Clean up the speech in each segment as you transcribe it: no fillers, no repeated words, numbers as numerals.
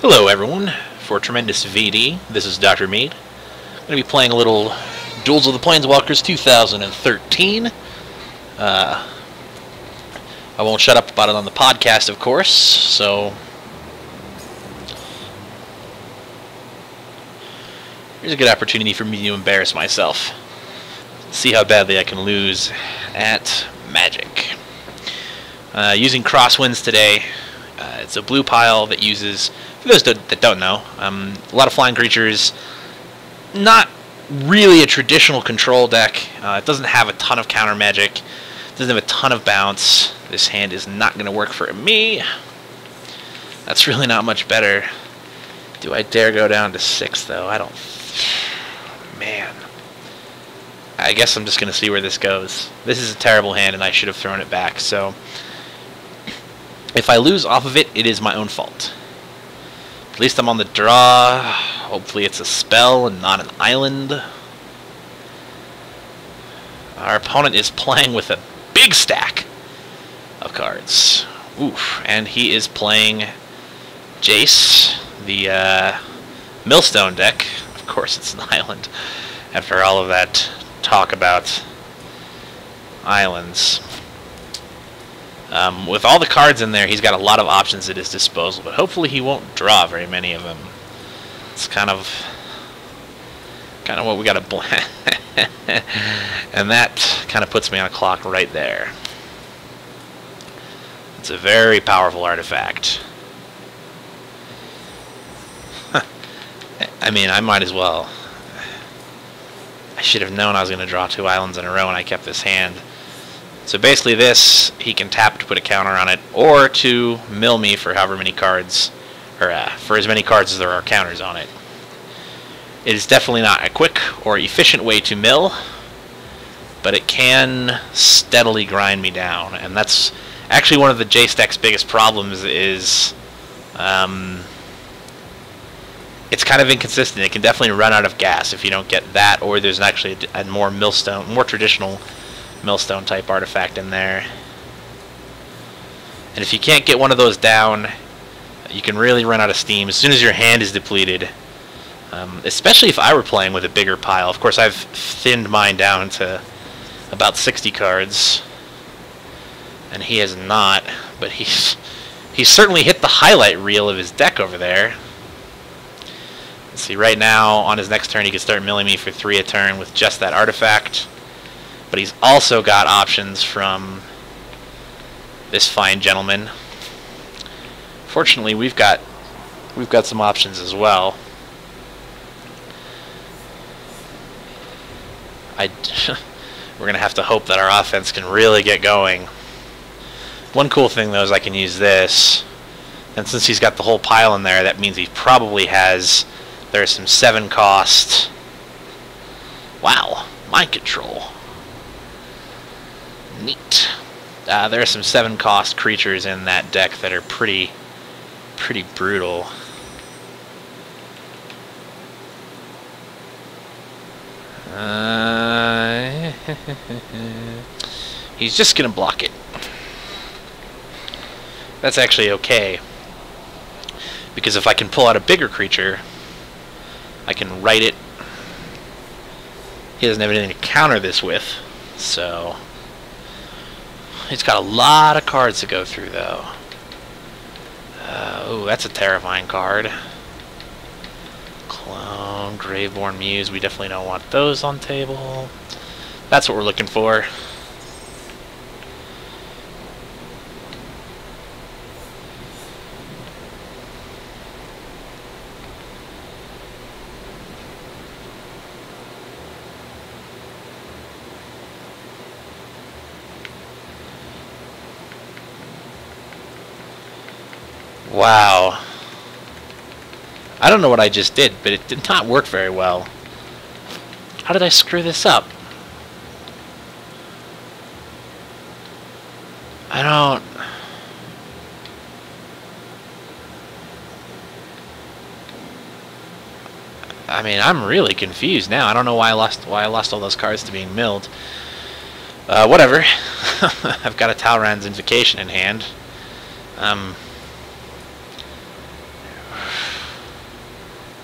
Hello everyone, for Tremendous VD, this is Dr. Mead. I'm going to be playing a little Duels of the Planeswalkers 2013. I won't shut up about it on the podcast, of course, so here's a good opportunity for me to embarrass myself. See how badly I can lose at Magic. Using Crosswinds today. It's a blue pile that uses, for those that don't know, a lot of flying creatures. Not really a traditional control deck. It doesn't have a ton of counter magic. It doesn't have a ton of bounce. This hand is not going to work for me. That's really not much better. Do I dare go down to 6, though? I don't... Man. I guess I'm just going to see where this goes. This is a terrible hand, and I should have thrown it back, so... If I lose off of it, it is my own fault. At least I'm on the draw. Hopefully it's a spell and not an island. Our opponent is playing with a big stack of cards. Oof. And he is playing Jace, the Millstone deck. Of course it's an island, after all of that talk about islands. With all the cards in there, he's got a lot of options at his disposal, but hopefully he won't draw very many of them. It's kind of what we got to plan. And that kind of puts me on a clock right there. It's a very powerful artifact. I mean, I might as well. I should have known I was going to draw 2 islands in a row, and I kept this hand. So basically this, he can tap to put a counter on it, or to mill me for however many cards, or for as many cards as there are counters on it. It is definitely not a quick or efficient way to mill, but it can steadily grind me down, and that's actually one of the Jace deck's biggest problems is it's kind of inconsistent. It can definitely run out of gas if you don't get that, or there's actually a more traditional Millstone type artifact in there. And if you can't get one of those down, you can really run out of steam as soon as your hand is depleted. Especially if I were playing with a bigger pile. Of course, I've thinned mine down to about 60 cards, and he has not, but he's certainly hit the highlight reel of his deck over there. Let's see, right now on his next turn he could start milling me for 3 a turn with just that artifact. But he's also got options from this fine gentleman. Fortunately, we've got some options as well. We're gonna have to hope that our offense can really get going. One cool thing though is I can use this, and since he's got the whole pile in there, that means he probably has. There's some 7 cost. Wow, mind control. Neat. There are some 7 cost creatures in that deck that are pretty brutal. He's just gonna block it. That's actually okay, because if I can pull out a bigger creature, I can write it. He doesn't have anything to counter this with, so he's got a lot of cards to go through, though. Oh, that's a terrifying card. Clone, Graveborn Muse. We definitely don't want those on table. That's what we're looking for. Wow. I don't know what I just did, but it did not work very well. How did I screw this up? I mean, I'm really confused now. I don't know why I lost all those cards to being milled. Whatever. I've got a Talrand's Invocation in hand.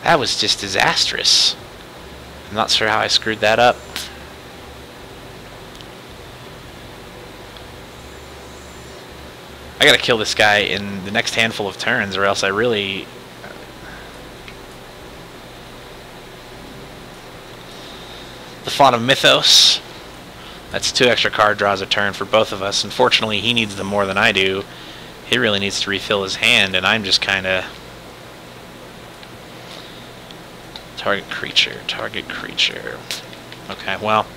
That was just disastrous. I'm not sure how I screwed that up. I gotta kill this guy in the next handful of turns, or else I really... The Fawn of Mythos. That's 2 extra card draws a turn for both of us. Unfortunately, he needs them more than I do. He really needs to refill his hand, and I'm just kinda... Target creature, target creature. Okay, well...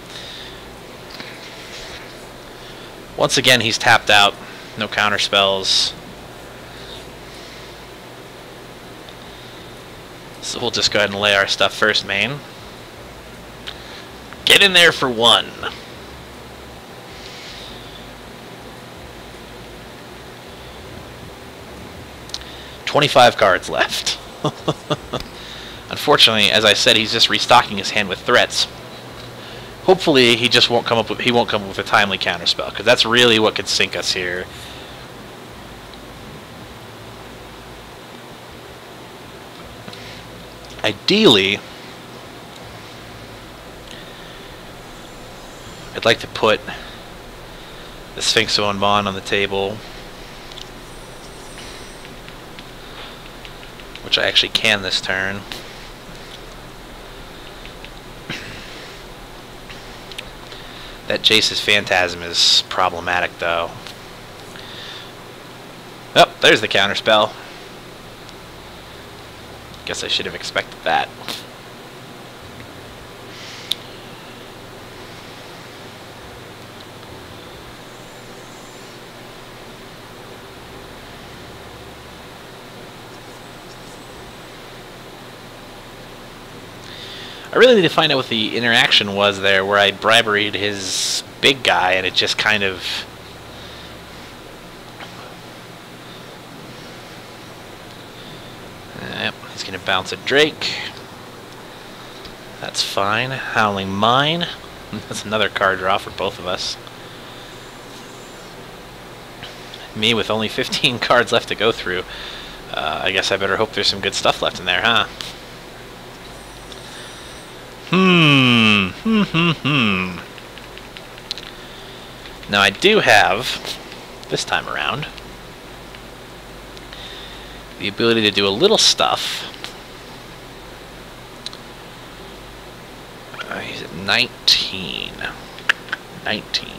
Once again, he's tapped out. No counter spells. So we'll just go ahead and lay our stuff first, main. Get in there for 1. $25 cards left. Unfortunately, as I said, he's just restocking his hand with threats. Hopefully, he just won't come up with a timely counterspell, because that's really what could sink us here. Ideally, I'd like to put the Sphinxoan Bond on the table, which I actually can this turn. That Jace's Phantasm is problematic, though. Oh, there's the counterspell. Guess I should have expected that. I really need to find out what the interaction was there, where I briberied his big guy, and it just kind of... Yep, he's going to bounce a Drake. That's fine. Howling Mine. That's another card draw for both of us. Me with only 15 cards left to go through. I guess I better hope there's some good stuff left in there, huh? Now I do have, this time around, the ability to do a little stuff. He's at 19. 19.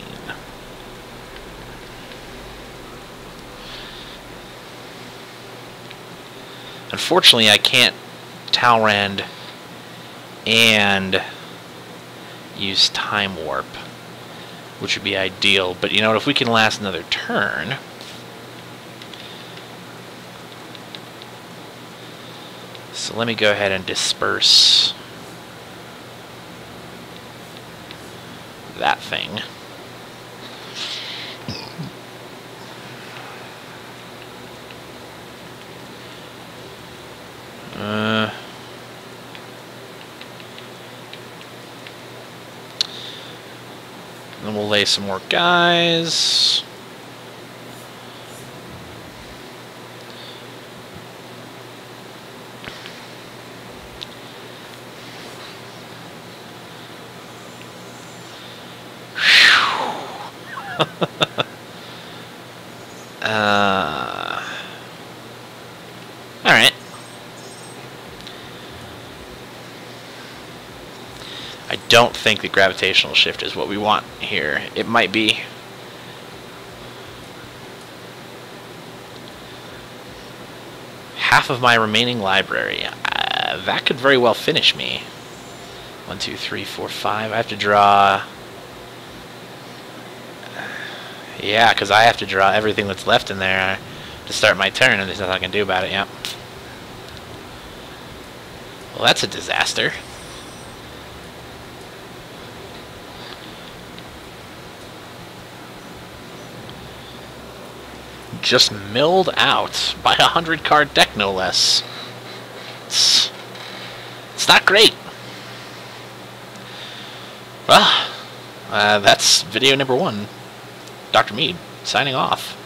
Unfortunately, I can't Talrand and use Time Warp, which would be ideal. But you know what, if we can last another turn, so let me go ahead and disperse that thing. Then we'll lay some more guys. Alright. I don't think the gravitational shift is what we want here. It might be. Half of my remaining library. That could very well finish me. 1, 2, 3, 4, 5. I have to draw... Yeah, because I have to draw everything that's left in there to start my turn, and there's nothing I can do about it, yeah. Well, that's a disaster. Just milled out by 100-card deck, no less. It's not great. Well, that's video number 1. Dr. Mead, signing off.